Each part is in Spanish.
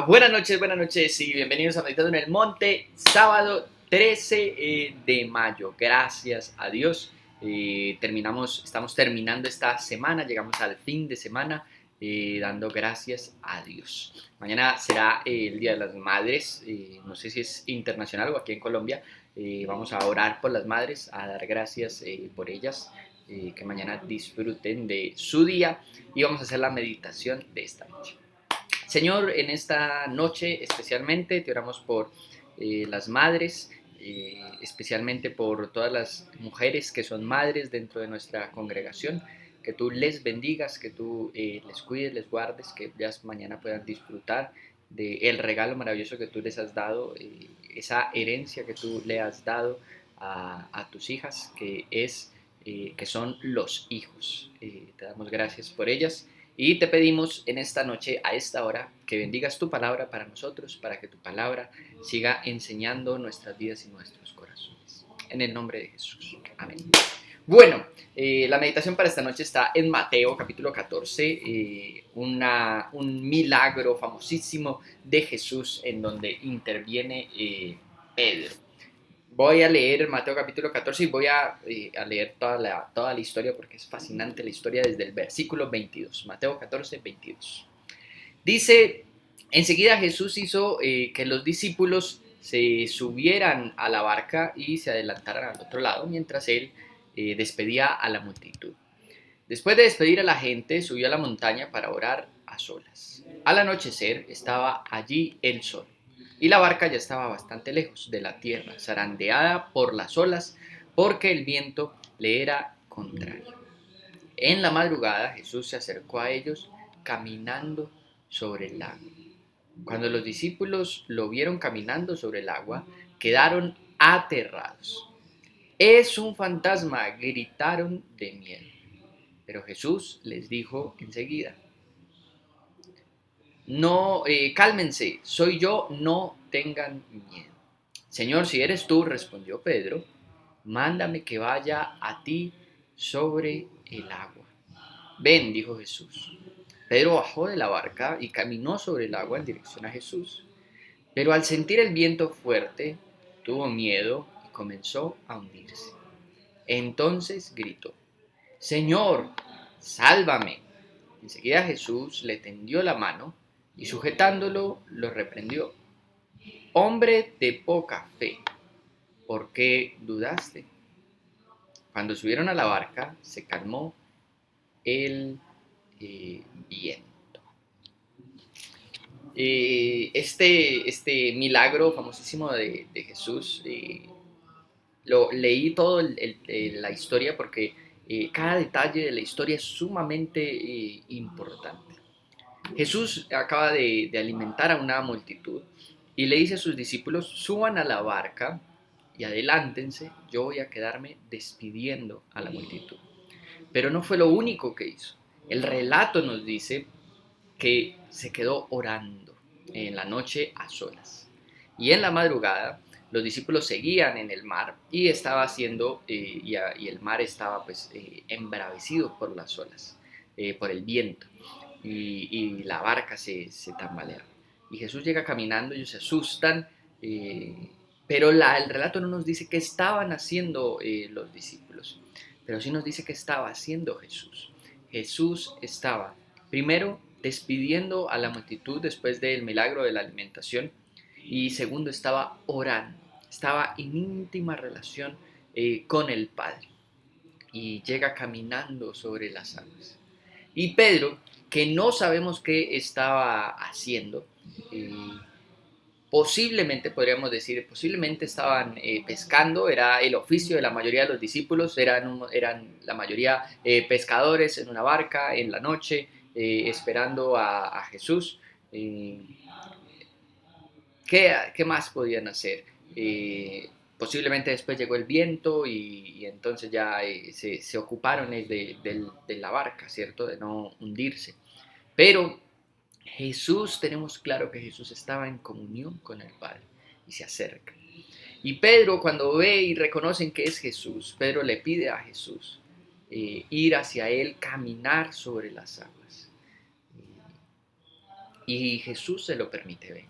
Buenas noches y bienvenidos a Meditando en el Monte, sábado 13 de mayo. Gracias a Dios. Estamos terminando esta semana, llegamos al fin de semana dando gracias a Dios. Mañana será el Día de las Madres, no sé si es internacional o aquí en Colombia. Vamos a orar por las madres, a dar gracias por ellas, que mañana disfruten de su día y vamos a hacer la meditación de esta noche. Señor, en esta noche especialmente te oramos por las madres, especialmente por todas las mujeres que son madres dentro de nuestra congregación, que tú les bendigas, que tú les cuides, les guardes, que ellas mañana puedan disfrutar del regalo maravilloso que tú les has dado, esa herencia que tú le has dado a tus hijas, que son los hijos. Te damos gracias por ellas. Y te pedimos en esta noche, a esta hora, que bendigas tu palabra para nosotros, para que tu palabra siga enseñando nuestras vidas y nuestros corazones. En el nombre de Jesús. Amén. Bueno, la meditación para esta noche está en Mateo capítulo 14, un milagro famosísimo de Jesús en donde interviene Pedro. Voy a leer Mateo capítulo 14 y voy a leer toda la historia porque es fascinante la historia desde el versículo 22. Mateo 14, 22. Dice, enseguida Jesús hizo que los discípulos se subieran a la barca y se adelantaran al otro lado mientras él despedía a la multitud. Después de despedir a la gente, subió a la montaña para orar a solas. Al anochecer estaba allí el sol y la barca ya estaba bastante lejos de la tierra, zarandeada por las olas, porque el viento le era contrario. En la madrugada Jesús se acercó a ellos caminando sobre el lago. Cuando los discípulos lo vieron caminando sobre el agua, quedaron aterrados. «Es un fantasma», gritaron de miedo. Pero Jesús les dijo enseguida, no, cálmense, soy yo, no tengan miedo. Señor, si eres tú, respondió Pedro, mándame que vaya a ti sobre el agua. Ven, dijo Jesús. Pedro bajó de la barca y caminó sobre el agua en dirección a Jesús. Pero al sentir el viento fuerte, tuvo miedo y comenzó a hundirse. Entonces gritó, Señor, sálvame. Enseguida Jesús le tendió la mano y sujetándolo lo reprendió. Hombre de poca fe, ¿por qué dudaste? Cuando subieron a la barca se calmó el viento. Este milagro famosísimo de Jesús, leí todo la historia porque cada detalle de la historia es sumamente importante. Jesús acaba de alimentar a una multitud y le dice a sus discípulos, suban a la barca y adelántense, yo voy a quedarme despidiendo a la multitud. Pero no fue lo único que hizo. El relato nos dice que se quedó orando en la noche a solas. Y en la madrugada los discípulos seguían en el mar y estaba haciendo, y el mar estaba pues embravecido por las olas, por el viento. Y la barca se tambalea. Y Jesús llega caminando, ellos se asustan, pero el relato no nos dice qué estaban haciendo los discípulos, pero sí nos dice qué estaba haciendo Jesús. Jesús estaba, primero, despidiendo a la multitud después del milagro de la alimentación, y segundo, estaba orando, estaba en íntima relación con el Padre, y llega caminando sobre las aguas. Y Pedro, que no sabemos qué estaba haciendo, eh, posiblemente, podríamos decir, posiblemente estaban pescando, era el oficio de la mayoría de los discípulos, eran la mayoría pescadores en una barca en la noche, esperando a Jesús. Eh, ¿Qué más podían hacer? Posiblemente después llegó el viento y entonces ya se ocuparon de la barca, ¿cierto? De no hundirse. Pero Jesús, tenemos claro que Jesús estaba en comunión con el Padre y se acerca. Y Pedro, cuando ve y reconocen que es Jesús, Pedro le pide a Jesús ir hacia él, caminar sobre las aguas. y Jesús se lo permite ver.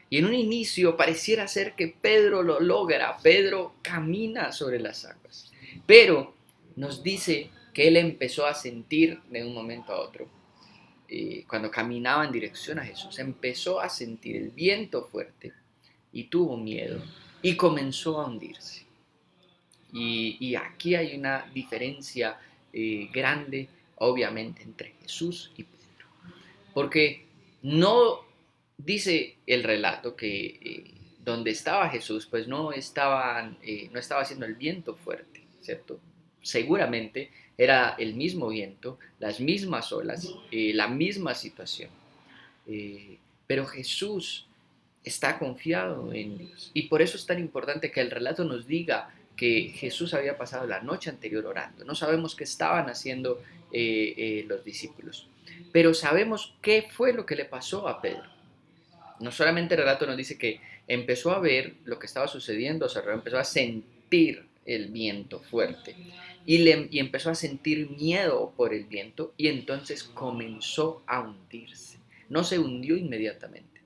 Y en un inicio pareciera ser que Pedro lo logra, Pedro camina sobre las aguas, pero nos dice que él empezó a sentir de un momento a otro, cuando caminaba en dirección a Jesús, empezó a sentir el viento fuerte y tuvo miedo y comenzó a hundirse. Y aquí hay una diferencia grande, obviamente, entre Jesús y Pedro. Porque no dice el relato que donde estaba Jesús, pues no estaba haciendo el viento fuerte, ¿cierto? Seguramente era el mismo viento, las mismas olas, la misma situación. Pero Jesús está confiado en Dios. Y por eso es tan importante que el relato nos diga que Jesús había pasado la noche anterior orando. No sabemos qué estaban haciendo los discípulos, pero sabemos qué fue lo que le pasó a Pedro. No solamente el relato nos dice que empezó a ver lo que estaba sucediendo, o sea, empezó a sentir el viento fuerte y empezó a sentir miedo por el viento y entonces comenzó a hundirse. No se hundió inmediatamente,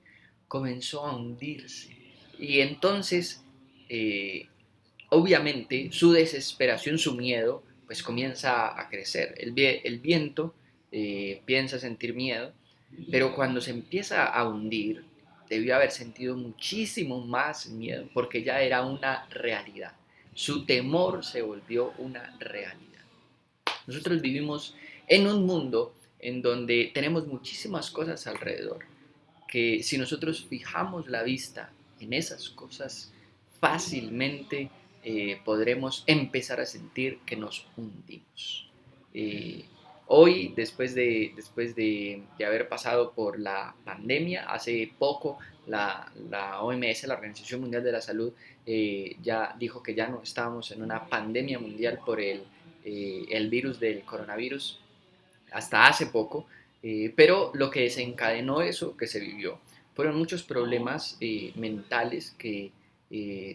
comenzó a hundirse. Y entonces, eh, obviamente, su desesperación, su miedo, pues comienza a crecer. El viento piensa sentir miedo, pero cuando se empieza a hundir, debió haber sentido muchísimo más miedo, porque ya era una realidad. Su temor se volvió una realidad. Nosotros vivimos en un mundo en donde tenemos muchísimas cosas alrededor, que si nosotros fijamos la vista en esas cosas, fácilmente podremos empezar a sentir que nos hundimos. Eh, Hoy, después de haber pasado por la pandemia, hace poco la OMS, la Organización Mundial de la Salud, ya dijo que ya no estábamos en una pandemia mundial por el virus del coronavirus hasta hace poco, pero lo que desencadenó eso que se vivió fueron muchos problemas mentales que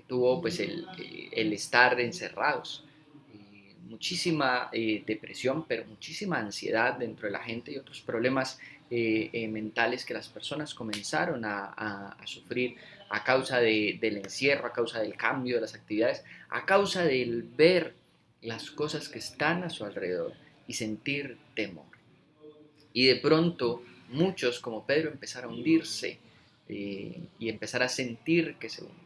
tuvo pues el estar encerrados. Muchísima depresión, pero muchísima ansiedad dentro de la gente y otros problemas mentales que las personas comenzaron a sufrir a causa del encierro, a causa del cambio de las actividades, a causa del ver las cosas que están a su alrededor y sentir temor. Y de pronto muchos, como Pedro, empezaron a hundirse y empezar a sentir que se hunden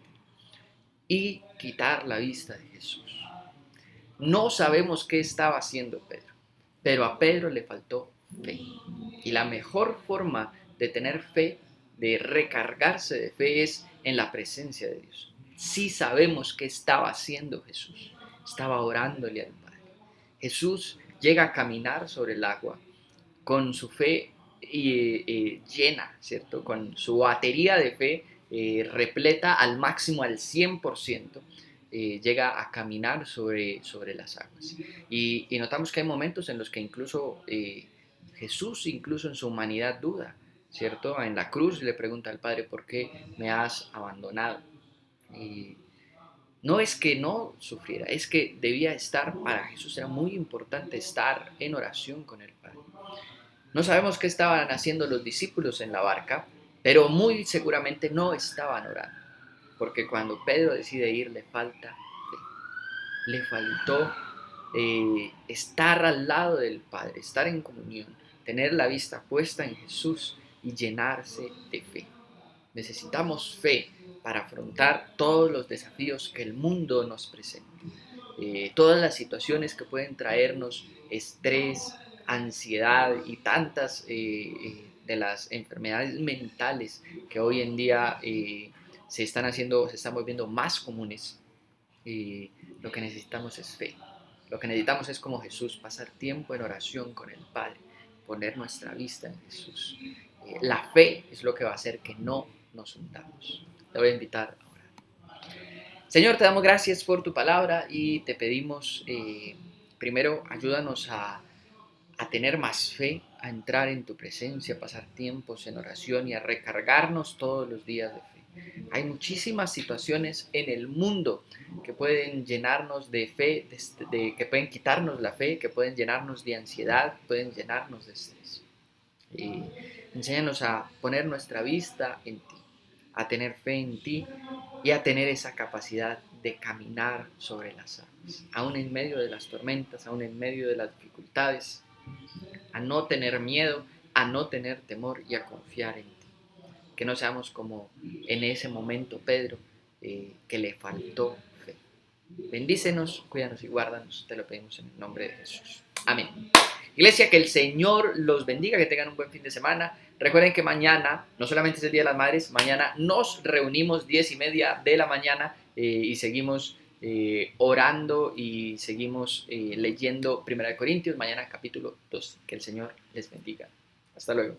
y quitar la vista de Jesús. No sabemos qué estaba haciendo Pedro, pero a Pedro le faltó fe. Y la mejor forma de tener fe, de recargarse de fe, es en la presencia de Dios. Sí sabemos qué estaba haciendo Jesús. Estaba orándole al Padre. Jesús llega a caminar sobre el agua con su fe llena, ¿cierto? Con su batería de fe repleta al máximo, al 100%, llega a caminar sobre las aguas. Y notamos que hay momentos en los que incluso Jesús, incluso en su humanidad, duda, ¿cierto? En la cruz le pregunta al Padre, ¿por qué me has abandonado? Y no es que no sufriera, es que debía estar, para Jesús era muy importante estar en oración con el Padre. No sabemos qué estaban haciendo los discípulos en la barca, pero muy seguramente no estaban orando, porque cuando Pedro decide ir le falta fe, le faltó estar al lado del Padre, estar en comunión, tener la vista puesta en Jesús y llenarse de fe. Necesitamos fe para afrontar todos los desafíos que el mundo nos presenta, todas las situaciones que pueden traernos estrés, ansiedad y tantas de las enfermedades mentales que hoy en día se están volviendo más comunes. Lo que necesitamos es fe. Lo que necesitamos es, como Jesús, pasar tiempo en oración con el Padre, poner nuestra vista en Jesús. La fe es lo que va a hacer que no nos hundamos. Te voy a invitar a orar. Señor, te damos gracias por tu palabra y te pedimos, primero, ayúdanos a tener más fe, a entrar en tu presencia, a pasar tiempos en oración y a recargarnos todos los días de fe. Hay muchísimas situaciones en el mundo que pueden llenarnos de fe, que pueden quitarnos la fe, que pueden llenarnos de ansiedad, pueden llenarnos de estrés. Enséñanos a poner nuestra vista en ti, a tener fe en ti y a tener esa capacidad de caminar sobre las aguas, aún en medio de las tormentas, aún en medio de las dificultades, a no tener miedo, a no tener temor y a confiar en ti. Que no seamos como en ese momento Pedro, que le faltó fe. Bendícenos, cuídanos y guárdanos, te lo pedimos en el nombre de Jesús. Amén. Iglesia, que el Señor los bendiga, que tengan un buen fin de semana. Recuerden que mañana, no solamente es el Día de las Madres, mañana nos reunimos 10:30 de la mañana y seguimos orando y seguimos leyendo 1 Corintios, mañana capítulo 2. Que el Señor les bendiga. Hasta luego.